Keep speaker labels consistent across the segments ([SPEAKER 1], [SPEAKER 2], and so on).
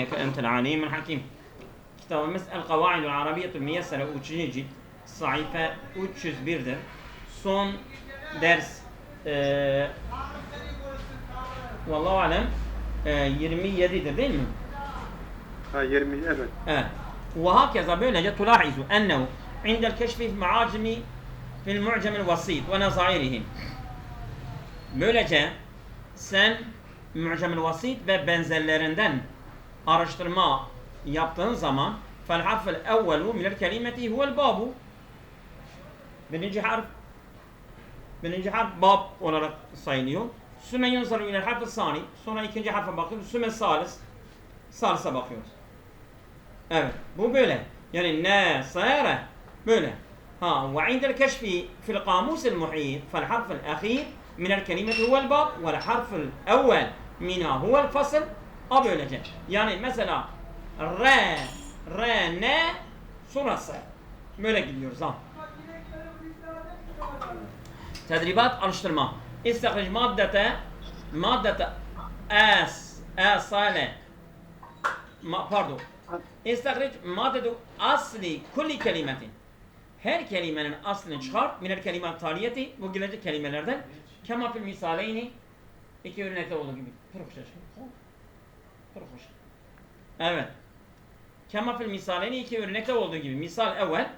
[SPEAKER 1] فأنت العليم الحكيم. Kitabımız El-Kavaidul Arabiyyetul Miyessere 3. cilt sayfa 301'dir. Son ders vallahu alem 27'dir değil mi?
[SPEAKER 2] Ha 20 evet.
[SPEAKER 1] Evet. Ve hakeza böylece tulahizu ennehu indel keşfi maacimi fil mu'cemil vasit ve nazairihim. Böylece sen mu'cemil vasit ve benzerlerinden araştırma yaptığın zaman fel harfel evvelu minel kelimeti huvel babu. Birinci harf bab olarak sayılıyor. Sümme yunzaru ilel harf sani. Sonra ikinci harfe bakıyoruz. Sümme salisa bakıyoruz. Evet. Bu böyle. Yani ne sayara böyle. Ha ve indel keşfi fil kamusil muhit fel harfel ahir minel kelimeti huvel bab ve harfel evvel mina huvel fasl. A böylece. Yani mesela ne sonrası. Böyle gidiyoruz ha. Tedribat alıştırma. İstakric maddete asale pardon. İstakric maddetu asli kulli kelimetin. Her kelimenin aslını çıkar. Minel kelimat taliyeti. Bu gelecek kelimelerden. Kema fil misaleyni. İki örnekte olduğu gibi. Evet. Kema fil misaleyni iki örnekte olduğu gibi. Misal evvel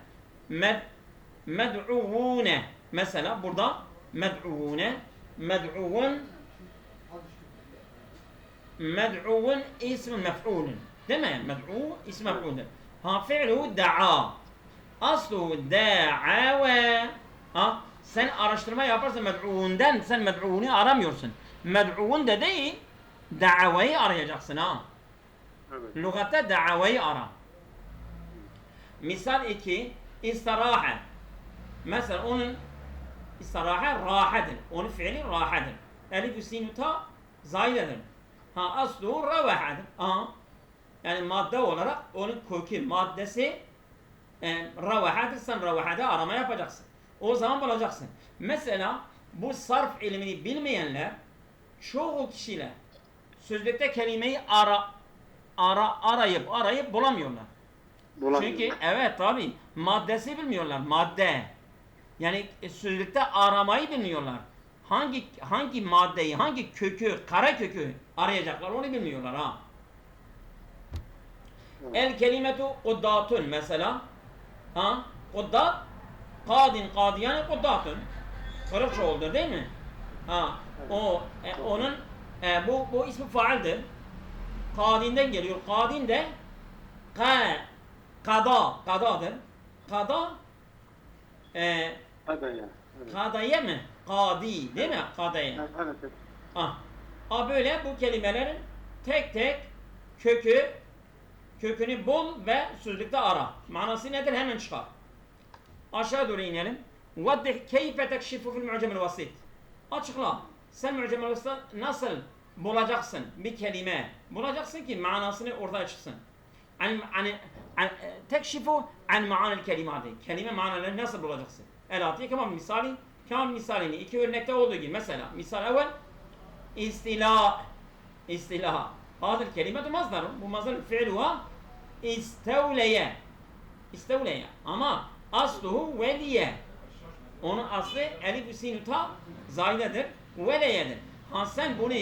[SPEAKER 1] med'uvune. Mesela burada med'uvune med'uvun ism mef'ulun. Değil mi? Med'u ism mef'ulun. Ha fi'lu da'a. Aslu da'awa. Ha sen araştırma yaparsan med'uvundan sen med'uvunu aramıyorsun. Med'uvun de değil da'avayı arayacaksın ha.
[SPEAKER 2] Evet.
[SPEAKER 1] Lügatte da'avayı ara. Misal 2 istiraha. Mesela onun istiraha rahadır. Onun fiili rahadır. Elif sin ta zaidedir. Ha aslu ravahadır. Yani madde olarak onun kökü maddesi ravahadır. Sen ravahada arama yapacaksın. O zaman bulacaksın. Mesela bu sarf ilmini bilmeyenler çoğu kişiler sözlükte kelimeyi arayıp bulamıyorlar. Çünkü evet tabi maddesi bilmiyorlar. Madde. Yani sözlükte aramayı bilmiyorlar. Hangi maddeyi, hangi kökü, kara kökü arayacaklar onu bilmiyorlar ha. El kelimetu kuddatun mesela. Ha? Kuddat kadiyan kuddatun. Kırık çoğuldur değil mi? Ha. Onun bu ismi faildir. Kadinden geliyor. Kadin de kadadır. Kada
[SPEAKER 2] Kadaya. Evet.
[SPEAKER 1] kadaya mı? Kadi değil mi? Kadaya.
[SPEAKER 2] Evet.
[SPEAKER 1] Böyle bu kelimelerin tek tek kökünü bul ve sözlükte ara. Manası nedir? Hemen çıkar. Aşağı doğru inelim. Vaddih keyfe tekşifu fil mu'cemil vasit. Açıkla. Sen mu'cemil vasit'te nasıl bulacaksın bir kelime? Bulacaksın ki manasını ortaya çıksın. Tekşifu an ma'anil kelimati. Kelime manalarını nasıl bulacaksın? El-Atiye kemal misalini iki örnekte olduğu gibi. Mesela misal evvel istila. Hazır kelimetu mazdarun. Bu mazdarun fi'luha istevleye. Ama asluhu veliye. Onun aslı elif sin ta zaidedir. Veliyedir. Ha sen bunu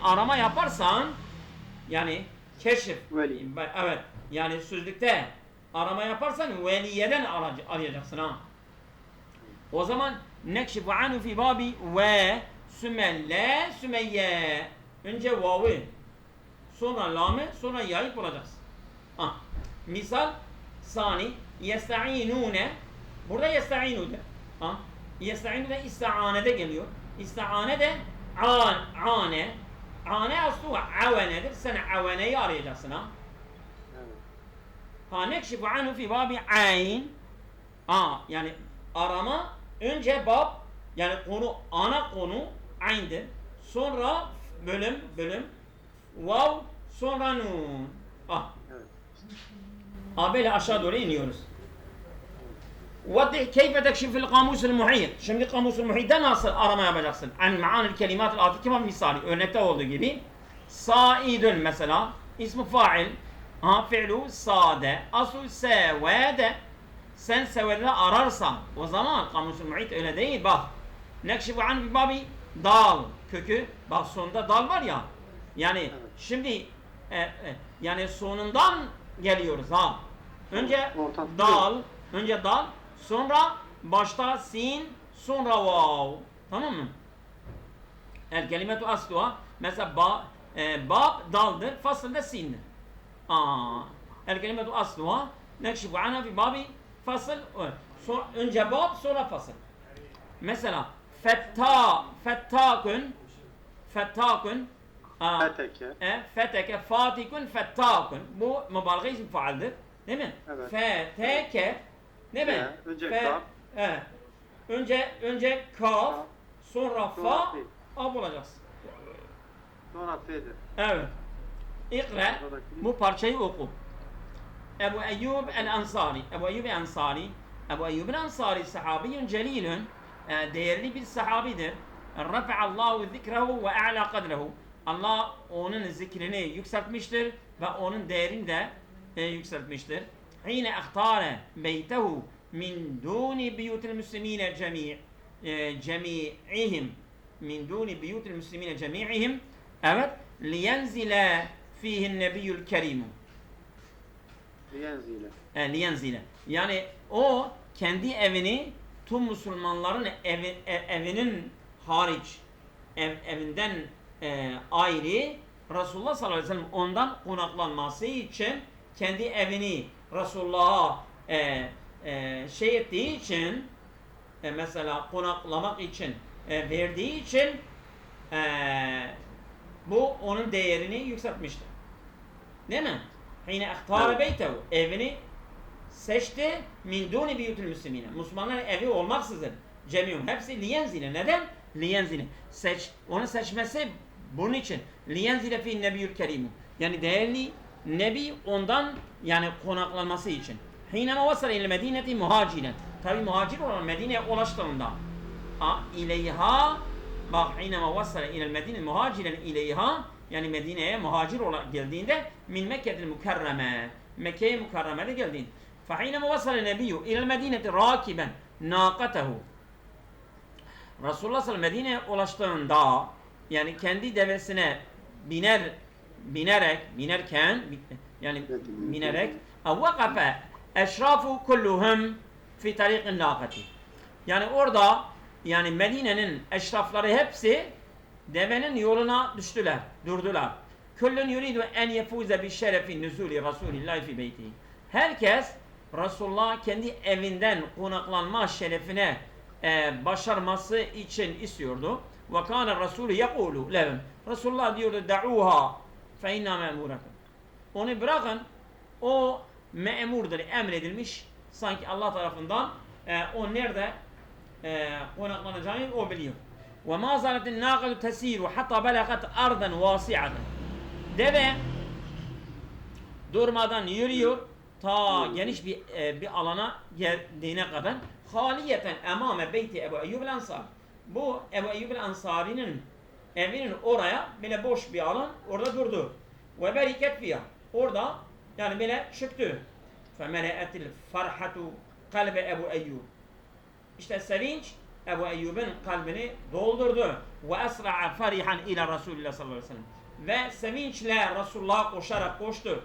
[SPEAKER 1] arama yaparsan yani keşif.
[SPEAKER 2] Veli.
[SPEAKER 1] Evet. Yani sözlükte arama yaparsan veliyeden arayacaksın ha. O zaman nekşifu anhu fi babi ve sümelle sümeyye. Önce vav'ı, sonra lam'ı, sonra ya'yı bulacaksın. Misal sani yesta'inune. Burada yesta'inu'da. Yesta'inu'da ista'anede geliyor. İsta'ane de ane. Ane aslı avanedir. Sen avaneyi arayacaksın ha. Nekşifu anhu fi babi ayn. Yani arama önce bab yani ana konu ayn'dir. Sonra bölüm vav sonra nun. Böyle aşağı doğru iniyoruz. Vaddih keyfe tekşif fil kamusul muhit. Şimdi kamusul muhit'te nasıl arama yapacaksın? An ma'anil kelimatul ati kema misali. Örnekte olduğu gibi. Saidun mesela. ismi fail. Fi'lu sade. Aslu sevede. Sen sevede ararsan o zaman kamusul muhit öyle değil. Bak. Nekşifu an bir babi dal kökü. Bak sonunda dal var ya. Yani
[SPEAKER 2] Evet.
[SPEAKER 1] şimdi yani sonundan geliyoruz ha. Önce
[SPEAKER 2] Orta-
[SPEAKER 1] dal, sonra başta sin, sonra vav. Tamam mı? El kelimetu asluha mesela bab daldır, fasıl da sindir. El kelimetu asluha nekşifu anha fi babi fasıl. Önce bab, sonra fasıl. Mesela fettakun
[SPEAKER 2] Feteke.
[SPEAKER 1] feteke fatikun fettakun. Bu mübalağayı isim faaldir. Değil mi?
[SPEAKER 2] Evet.
[SPEAKER 1] Feteke değil mi?
[SPEAKER 2] Önce
[SPEAKER 1] Fe-
[SPEAKER 2] kaf.
[SPEAKER 1] Evet. Önce kaf, sonra
[SPEAKER 2] Sonra
[SPEAKER 1] fa,
[SPEAKER 2] fi.
[SPEAKER 1] a bulacaksın.
[SPEAKER 2] Sonra fe'dir.
[SPEAKER 1] Evet. İkra. Bu parçayı oku. Ebu Eyyub el-Ansari. Ebu Eyyub el-Ansari sahabiyun celilun. Değerli bir sahabidir. Rafa'allahu zikrehu ve a'la kadrehu. Allah onun zikrini yükseltmiştir ve onun değerini de yükseltmiştir. Hine ihtare beytehu min duni biyutil müslimine cemi'ihim min duni biyutil müslimine cemi'ihim evet liyenzile fihin nebiyyül kerimu liyenzile yani o kendi evini tüm Müslümanların evinin hariç evinden ayrı Resulullah sallallahu aleyhi ve sellem ondan konaklanması için kendi evini Resulullah'a şey ettiği için mesela konaklamak için verdiği için bu onun değerini yükseltmiştir. Değil mi? Hine ihtara beytehu evini seçti min duni biyutul müslimine. Müslümanların evi olmaksızın cemiyum hepsi liyenzile. Neden? Liyenzile. Onu seçmesi bunun için. Liyenzile fi nebiyyül kerimu. Yani değerli nebi ondan yani konaklanması için. Hine vasale ile medineti muhaciren. Tabi muhacir olan Medine'ye ulaştığında ileyha bak hine vasale ile medine muhaciren ileyha yani Medine'ye muhacir olarak geldiğinde min Mekke'til mükerreme Mekke'ye mükerremede geldiğinde فحينما وصل النبي إلى المدينة راكبا ناقته Resulullah sallallahu aleyhi ve sellem Medine'ye ulaştığında yani kendi devesine binerek vakafe eşrafu kulluhum fi tariqin naqati yani orada yani Medine'nin eşrafları hepsi devenin yoluna durdular. Kullun yuridu en yefuze bi şerefi nuzuli Resulillah fi beytihi. Herkes Resulullah kendi evinden konaklanma şerefine başarması için istiyordu. Ve kana Resulü yekulu lehum. Resulullah diyordu da'uha fe inna me'muratun. Onu bırakın o memurdur, emredilmiş. Sanki Allah tarafından o nerede konaklanacağını o biliyor. Ve ma zaletin naqatu tesiru hatta belagat ardan vasi'atan. Deve durmadan yürüyor ta geniş bir alana geldiğine kadar haliyeten emame beyti Ebu Eyyub el-Ansari. Bu Ebu Eyyub el-Ansari'nin evinin oraya böyle boş bir alan orada durdu. Ve beriket fiyah. Orada yani böyle çıktı. Femele'etil farhatu kalbe Ebu Eyyub. İşte sevinç Ebu Eyyub'un kalbini doldurdu. Ve esra'a farihan ila Resulullah sallallahu aleyhi ve sellem. Ve sevinçle Resulullah'a koşarak koştu.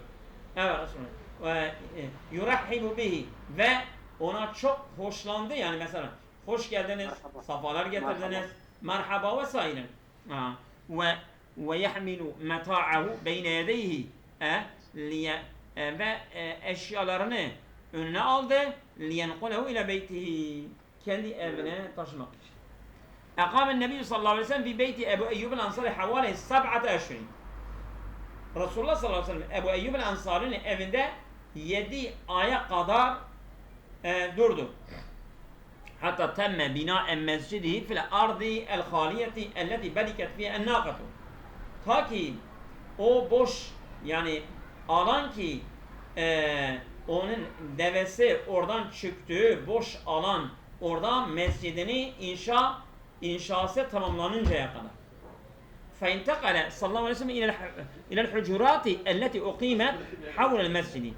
[SPEAKER 1] Evet Resulullah. Ve yurahhibu bihi ve ona çok hoşlandı yani mesela hoş geldiniz,
[SPEAKER 2] merhaba,
[SPEAKER 1] safalar getirdiniz, merhaba vesaire. Ve yahmilu meta'ahu beyne yedeyhi ve eşyalarını önüne aldı liyenqulehu ile beytihi kendi evine taşımak için. Ekâmen Nebi sallallahu aleyhi ve sellem fi beyti Ebu Eyyub el-Ansari havale 7 eşrin. Resulullah sallallahu aleyhi ve sellem Ebu Eyyub el-Ansari'nin evinde 7 aya kadar durdu. Hatta temme bina'en mescidihi fil ardi el haliyeti elleti beliket fiye en nâkatu. Ta ki o boş yani alan ki onun devesi oradan çıktığı boş alan orada mescidini inşası tamamlanıncaya kadar. فانتقل صلى الله عليه وسلم إلى الحجرات التي أقيمت حول المسجد.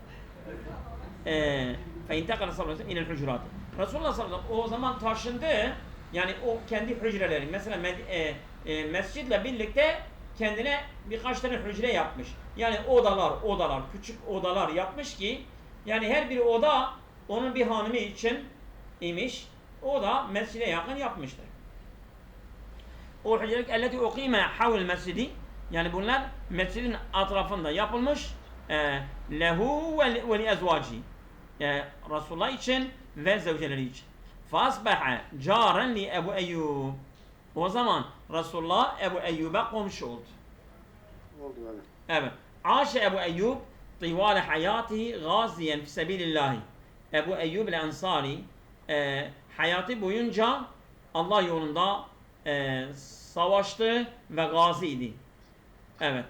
[SPEAKER 1] فانتقل صلى الله عليه وسلم إلى الحجرات. Resulullah sallallahu aleyhi ve sellem o zaman taşındı. Yani o kendi hücreleri. Mesela mescidle birlikte kendine birkaç tane hücre yapmış. Yani odalar, küçük odalar yapmış ki yani her bir oda onun bir hanımı için imiş. O da mescide yakın yapmıştır. O hücrelik elleti ukime havl mescidi, yani bunlar mescidin etrafında yapılmış lehu ve li ezvaci, Resulullah için ve zevceleri için. Fasbaha caren li Ebu Eyyub. O zaman Resulullah Ebu Eyyub'a komşu oldu.
[SPEAKER 2] Oldu böyle.
[SPEAKER 1] Evet. Aşe Ebu Eyyub طوال حياته غازيا في سبيل الله. Ebu Eyyub el-Ensari hayatı boyunca Allah yolunda savaştı ve gaziydi. Evet.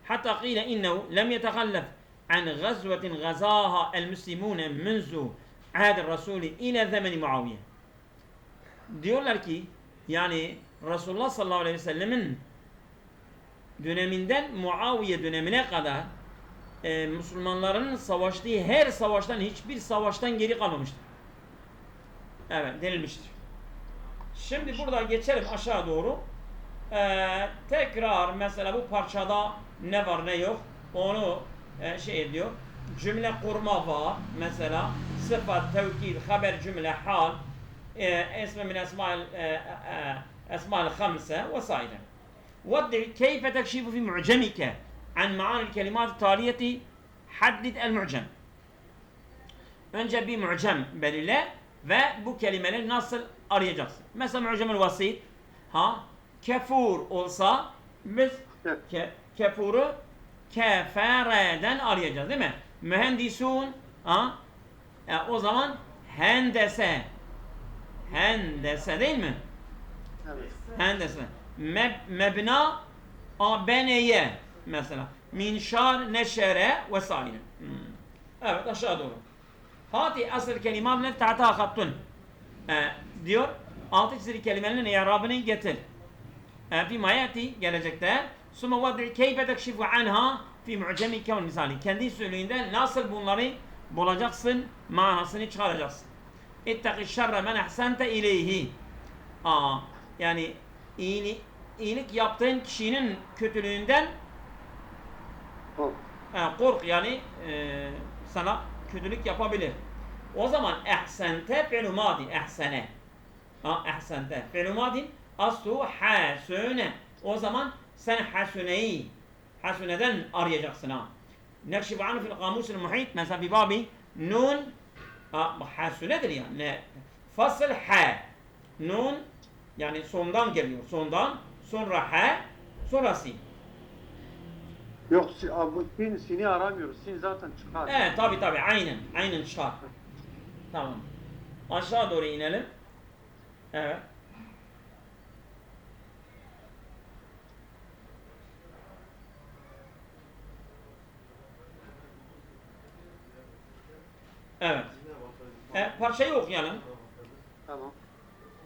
[SPEAKER 1] Hatta qila innehu lem yetehallef an gazvetin gazaha el-Müslimûne munzu ahd Resulü ila zamani Muaviye. Diyorlar ki yani Resulullah sallallahu aleyhi ve sellemin döneminden Muaviye dönemine kadar Müslümanların savaştığı her savaştan, hiçbir savaştan geri kalmamıştır. Evet, denilmiştir. Şimdi burada geçelim aşağı doğru. Tekrar mesela bu parçada ne var ne yok onu şey ediyor. Cümle kurma var. Mesela sıfat, tevkid, haber, cümle, hal, esme min esma'l hamse vs. وضع كيف تكشف في معجمك عن معاني الكلمات التالية. حدد المعجم. Önce bir mu'cem belirle ve bu kelimeleri nasıl arayacaksın? Mesela mu'cemül vasit, kefur olsa biz kefuru kefereden arayacağız değil mi? Mühendisun, o zaman hendese değil mi?
[SPEAKER 2] Evet.
[SPEAKER 1] Hendese. Mebna beneye mesela. Minşar, neşere vesaire. Evet, aşağı doğru. Hati asıl kelimelerle tahta hattun. Diyor, altı çizili kelimelerin i'rabını getir. Fi mayati gelecekte. Sümme vad'i keyfe tekşifu anha fi mu'cemike vel misali. Kendi söyleyinde nasıl bunları bulacaksın, manasını çıkaracaksın. İttaki şerre men ahsente ileyhi. Yani iyilik yaptığın kişinin kötülüğünden kork, yani sana kötülük yapabilir. O zaman ehsente fi'lu madi, ehsene. Ehsente fi'lu madi aslu hasune. O zaman sen hasuneden arayacaksın. Nekşifu anhu fil kamusil muhit. Mesela bir babi nun hasunedir yani. Fasıl nun yani sondan geliyor. Sondan sonra sonra sin.
[SPEAKER 2] Yok bu sini aramıyoruz. Sin zaten çıkar.
[SPEAKER 1] Evet, tabi aynen çıkar. Tamam. Aşağı doğru inelim. Evet. Evet. Parçayı okuyalım.
[SPEAKER 2] Tamam.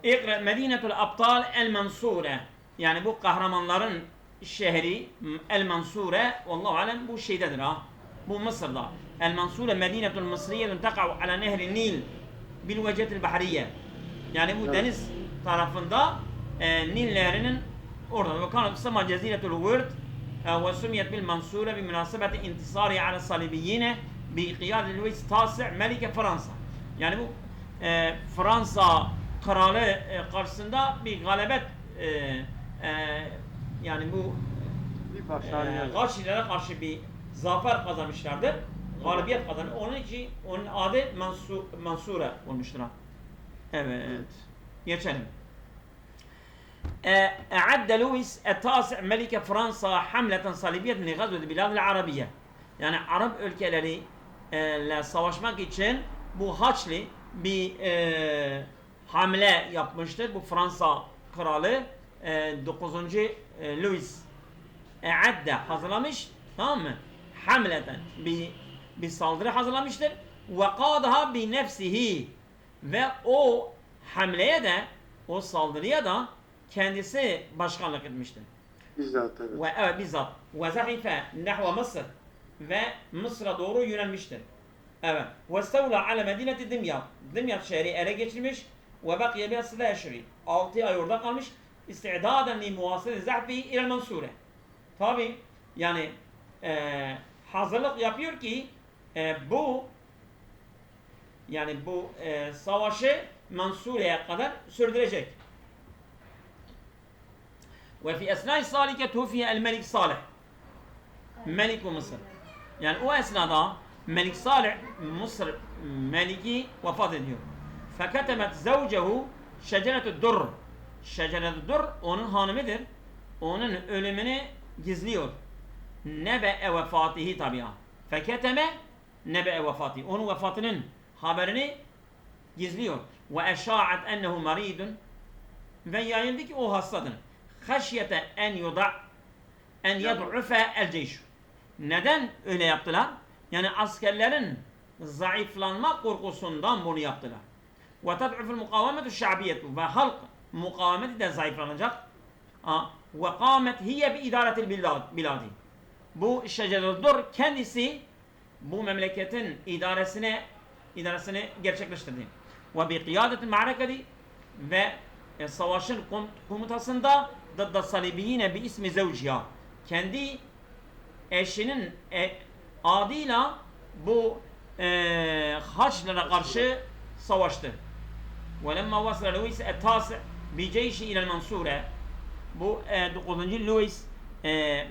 [SPEAKER 1] İkra Medinetul Abtal El Mansure. Yani bu kahramanların şehri El Mansure, vallahu alem bu şeydedir bu Mısır'da. El Mansure Medinetul Mısriye taqa'u ala nehri Nil bil vecetil bahriye. Yani bu deniz tarafında Nil nehrinin orada. Ve kanat isma ceziretul Wird ve sumiyet bil Mansure bi münasebeti intisari ala salibiyyine bi qiyad Louis Tasi Melike Fransa. Yani bu Fransa kralı karşısında bir galebet yani bu Gaçilere karşı bir zafer kazanmışlardır. Galibiyet kazanır. Onun için onun adı Mansure olmuştur. Evet. Geçelim. أعد لويس التاسع ملك فرنسا حملة صليبية لغزو البلاد العربية. Yani Arap ülkeleriyle savaşmak için bu Haçlı bir hamle yapmıştır. Bu Fransa kralı 9. Louis E'adde hazırlamış, tamam mı? Hamleten bir saldırı hazırlamıştır. Ve qadaha bi nefsihi, ve o hamleye de, o saldırıya da kendisi başkanlık etmiştir.
[SPEAKER 2] Bizzat evet.
[SPEAKER 1] Ve evet bizzat. Ve zahife nahve Mısır. Ve Mısır'a doğru yönelmiştir. Evet. Ve stevla ala medineti Dimyat. Dimyat şehri ele geçirmiş. Ve bakiye biha sıda eşri. 6 ay orada kalmış. İsti'daden li muvasılı zahfi ilel Mansure. Tabi yani hazırlık yapıyor ki bu savaşı Mansure'ye kadar sürdürecek. Ve fi esnai salike tufiye el Melik Salih. Melik Mısır. Yani o esnada Melik Salih Mısır Meliki vefat ediyor. Feketemet zavcehu şeceretü dur. Şeceretü dur onun hanımıdır. Onun ölümünü gizliyor. Nebe'e vefatihi tabi'a. Feketeme nebe'e vefatihi. Onun vefatının haberini gizliyor. Ve eşa'at ennehu maridun. Ve yayıldı ki o hastadır. Haşyete en yed'ufe el ceyşu. Neden öyle yaptılar? Yani askerlerin zayıflanma korkusundan bunu yaptılar. Ve ted'uful mukavemetu şa'biyetu. Ve halk mukavemeti de zayıflanacak. Ve kâmet hiye bi idaretil biladi. Bu şeceredur kendisi bu memleketin idaresini gerçekleştirdi. Ve bi kıyadetil ma'reketi ve savaşın komutasında dıdda salibiyine bi ismi zevciha. Kendi eşinin adıyla bu Haçlılara karşı savaştı. Ve lemma vasla Louis et-tasi bi ceyşi ilel Mansure. Bu 9. Louis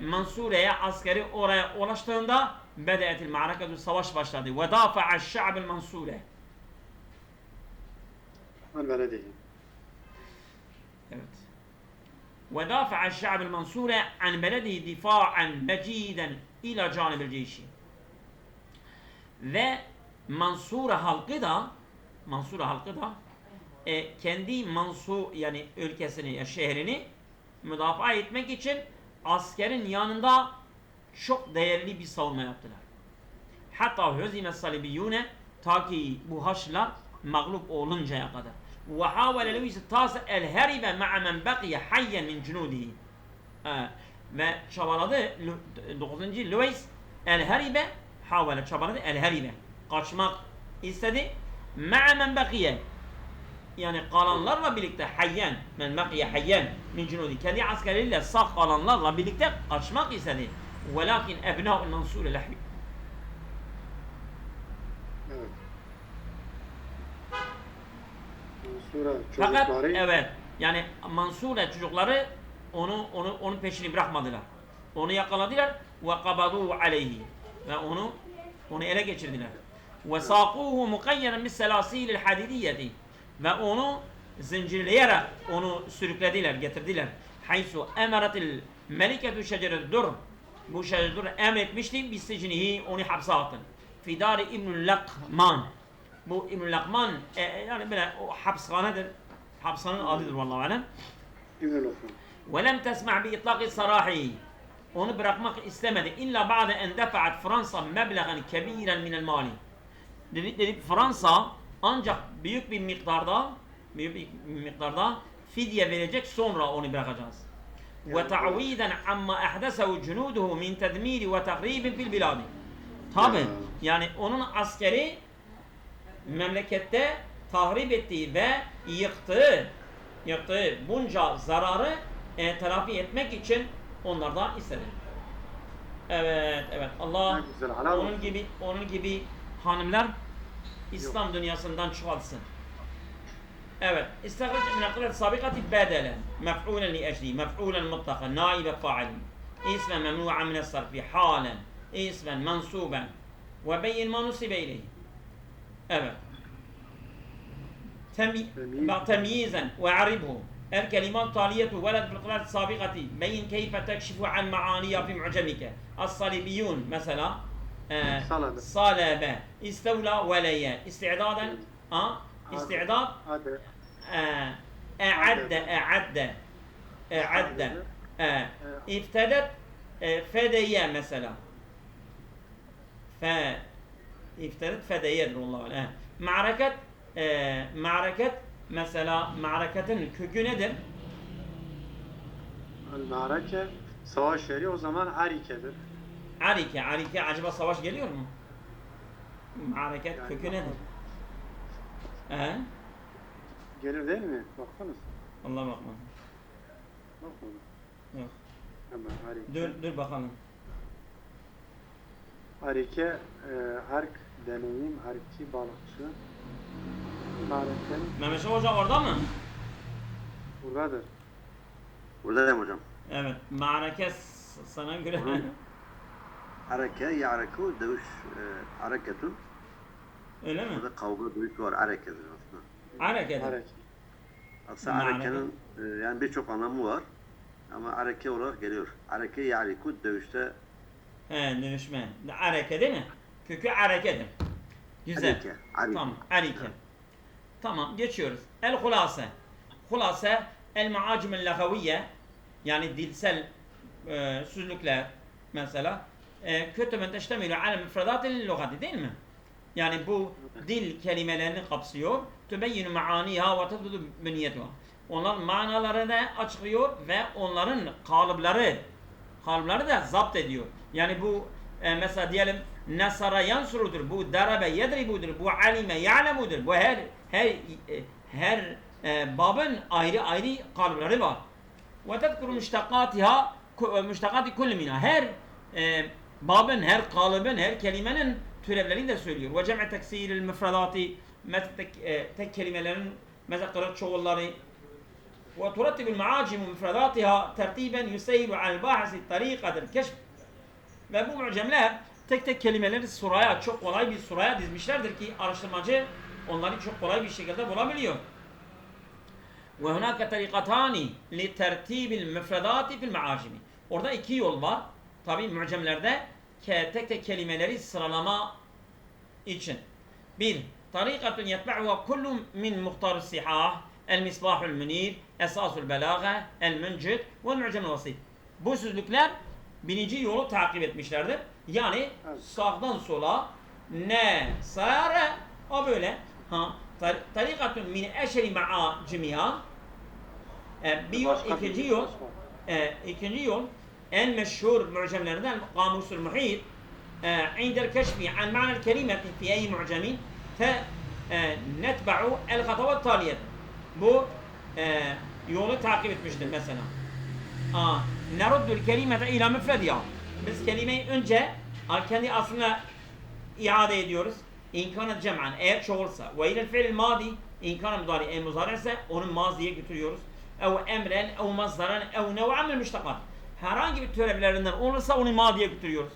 [SPEAKER 1] Mansure'ye askeri oraya ulaştığında bede'etil ma'reketu savaş başladı. Ve dafa'a şa'bil Mansure.
[SPEAKER 2] Belediye.
[SPEAKER 1] Evet. Ve dafa'a şa'bil Mansure an beledihi difa'an meciden ila canibil ceyşi. Ve Mansura halkı da kendi yani ülkesini, şehrini müdafaa etmek için askerin yanında çok değerli bir savunma yaptılar. Hatta hüzime salibiyune ta ki bu Haçlılar mağlup oluncaya kadar. Ve havale Louis tas el heribe ma'a men baqiye hayyen min cunudihi. Ve çabaladı 9. Louis el heribe çabaladı el heribe kaçmak istedi. Ma'a men baqiye yani kalanlarla birlikte hayyen men baqiye hayyen min cunudi kendi askerleriyle sağ kalanlarla birlikte kaçmak istedi. Velakin ebna'ul Mansur lehi.
[SPEAKER 2] Evet. Mansura
[SPEAKER 1] Fakat
[SPEAKER 2] çocukları
[SPEAKER 1] evet yani Mansure çocukları onun peşini bırakmadılar. Onu yakaladılar ve qabadu aleyhi ve onu ele geçirdiler. Ve saquhu muqayyadan bis selasilil hadidiyeti ve onu zincirleyerek onu sürüklediler, getirdiler. Haysu emaratil meliketu şeceretü dur. Bu şeceretü dur emretmişti bis sicnihi onu hapse attı. Fidari İbnül Lakman. Bu İbnül Lakman yani böyle o hapishanedir. Hapishanenin adıdır vallahi alem.
[SPEAKER 2] İbnül Lakman.
[SPEAKER 1] Ve lem tesma' bi itlaqi sarahi. Onu bırakmak istemedi. İlla ba'de en defa'at Fransa meblagan kebiren minel mali. Dedi Fransa ancak büyük bir miktarda fidye verecek sonra onu bırakacağız. Ve ta'viden amma ahdesehu cunuduhu min tedmiri ve tahribin fil biladi. Tabi yani onun askeri memlekette tahrip ettiği ve yıktığı bunca zararı telafi etmek için onlardan istedi. Evet. Allah onun gibi hanımlar İslam dünyasından çoğalsın. Evet. İstihraç min akırat sabikati bedelen mef'ulen li ecli mef'ulen mutlaka naibe fa'il ismen memnu'a min es-sarfi halen ismen mansuben ve beyin ma nusibe ileyhi. Evet. تمييزا وأعربه الكلمات التالية ولد في القراءة السابقة بين كيف تكشف عن معانيها في معجمك الصليبيون مثلا صلب استولى وليا استعدادا استعداد أعد افتدت فديا مثلا افتدت فديا والله الآن معركة mesela ma'reketin kökü nedir?
[SPEAKER 2] El-Ma'reke Savaş yeri o zaman Arike'dir.
[SPEAKER 1] Arike acaba savaş geliyor mu? Hareket
[SPEAKER 2] Yani
[SPEAKER 1] kökü nedir? He?
[SPEAKER 2] Gelir değil mi? Baksanız.
[SPEAKER 1] Allah bakma.
[SPEAKER 2] Bak onu.
[SPEAKER 1] Yok.
[SPEAKER 2] Hemen Arike.
[SPEAKER 1] Dur bakalım.
[SPEAKER 2] Arike, ark, deneyim, arkçı, balıkçı. Marekenin
[SPEAKER 1] Mehmet Hoca orada mı?
[SPEAKER 2] buradadır.
[SPEAKER 3] Buradayım hocam.
[SPEAKER 1] Evet. Mareke sana göre.
[SPEAKER 3] Hı. Areke, ya'reku, dövüş, hareketun.
[SPEAKER 1] Öyle mi?
[SPEAKER 3] Burada kavga, dövüş var. Harekedir aslında.
[SPEAKER 1] Hareket.
[SPEAKER 2] Areke.
[SPEAKER 3] Aslında
[SPEAKER 1] Ma'reke.
[SPEAKER 3] harekenin yani birçok anlamı var. Ama hareke olarak geliyor. Hareke, ya'reku, dövüşte
[SPEAKER 1] He, dönüşme. Areke değil mi? Kökü arekedir. Güzel.
[SPEAKER 3] Arike, arike.
[SPEAKER 1] Tamam. Arike. Tamam. Geçiyoruz. El hulase. Hulase el maacim el lagaviye, yani dilsel sözlükler mesela kötümen teştemilu ala müfredatil lugati, değil mi? Yani bu dil kelimelerini kapsıyor. Tübeyyinu maaniha ve tefdudu bünniyetuha. Onların manalarını açıklıyor ve onların kalıpları da zapt ediyor. Yani bu mesela diyelim nasara yansurudur, bu darabe yedribudur, bu alime ya'lemudur. Bu her babın ayrı kalıpları var. Ve tezkuru müştakati kulli minha. Her babın, her kalıbın, her kelimenin türevlerini de söylüyor. Ve cem'i teksiril müfredati, tek kelimelerin mesela çoğulları. Ve turattibul maacimu müfredatiha tertiben yuseylu al bahsi tarikadır keşf. Ve bu mucemler tek kelimeleri çok kolay bir suraya dizmişlerdir ki araştırmacı onları çok kolay bir şekilde bulabiliyor. Ve hunaka tarikatani li tertibil müfredati fil maacimi. Orada iki yol var. Tabi mucemlerde tek kelimeleri sıralama için. Bir, tarikatun yetba'uha kullu min muhtar sihah, el misbahul münir, esasul belaga, el müncid ve mucemel vasit. Bu sözlükler birinci yolu takip etmişlerdir. Yani sağdan sola ne sare o böyle. Tarikatun min eşeri maacimiha. Bir yol, ikinci yol en meşhur mucemlerinden Kamusul Muhit indel keşfi an ma'nel kelimeti fi ey mucemin netba'u el hatavat taliyet. Bu yolu takip etmiştir mesela. Neruddul kelimete ila müfrediha. Biz kelimeyi önce kendi aslına iade ediyoruz. İn kana cem'an, eğer çoğulsa. Ve ilel fi'l madi, in kana mudari ise onu maziye götürüyoruz. Ev emren, ev mazdaran, ev nev'an min müştakat. Herhangi bir türevlerinden olursa onu madiye götürüyoruz.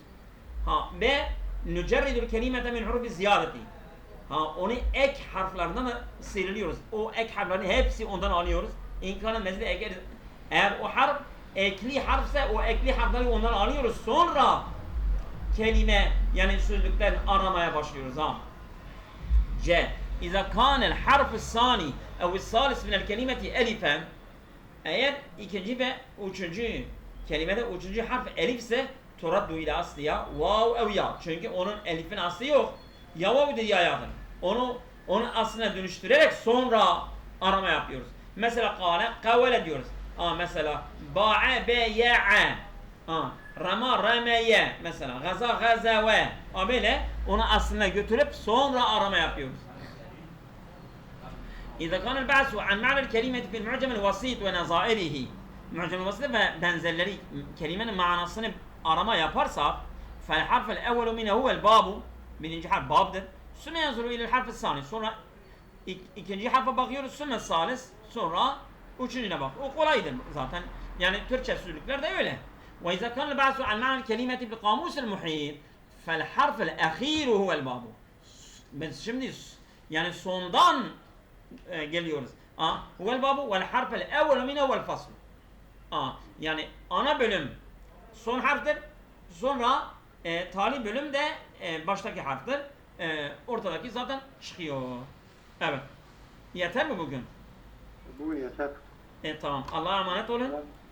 [SPEAKER 1] Ve nücerridul kelimete min hurufi ziyadeti. Onu ek harflerinden sıyrılıyoruz. O ek harflerini hepsi ondan alıyoruz. İn kana mezide eğer o harf ekli harfse o ekli harfleri ondan alıyoruz. Sonra kelime yani sözlükten aramaya başlıyoruz. C. İza kanel harf-ı sani ev salis minel kelimeti elifen, eğer ikinci ve üçüncü kelimede üçüncü harf elifse turaddu ila asliya vav ev ya. Çünkü onun elifin aslı yok. Ya vav'dır ya ya'dır. Onun aslına dönüştürerek sonra arama yapıyoruz. Mesela kavale diyoruz. Mesela ba'a beya'a. Rama rameye mesela. Gaza gazave. Böyle onu aslına götürüp sonra arama yapıyoruz. İza kanel ba'su an ma'nel kelimeti fil mu'cemel vasit ve nazairihi. Mu'cemel vasit ve benzerleri kelimenin manasını arama yaparsa fel harfel evvelu mine huvel babu. Birinci harf babdır. Sümme yazıru ilel harf sani. Sonra ikinci harfe bakıyoruz. Sümme salis. Sonra üçüncüne bak. O kolaydır zaten. Yani Türkçe sözlükler de öyle. Ve izâ kânel ba'su an ma'nel kelimeti bi kâmusil muhît fel harfel ehîru huvel babu. Biz şimdi yani sondan geliyoruz. Huvel babu vel harfel evvelu mine vel fasl. Yani ana bölüm son harftir. Sonra tali bölüm de baştaki harftir. Ortadaki zaten çıkıyor. Evet. Yeter mi bugün?
[SPEAKER 2] Bugün yeter.
[SPEAKER 1] Tamam. Allah'a emanet olun.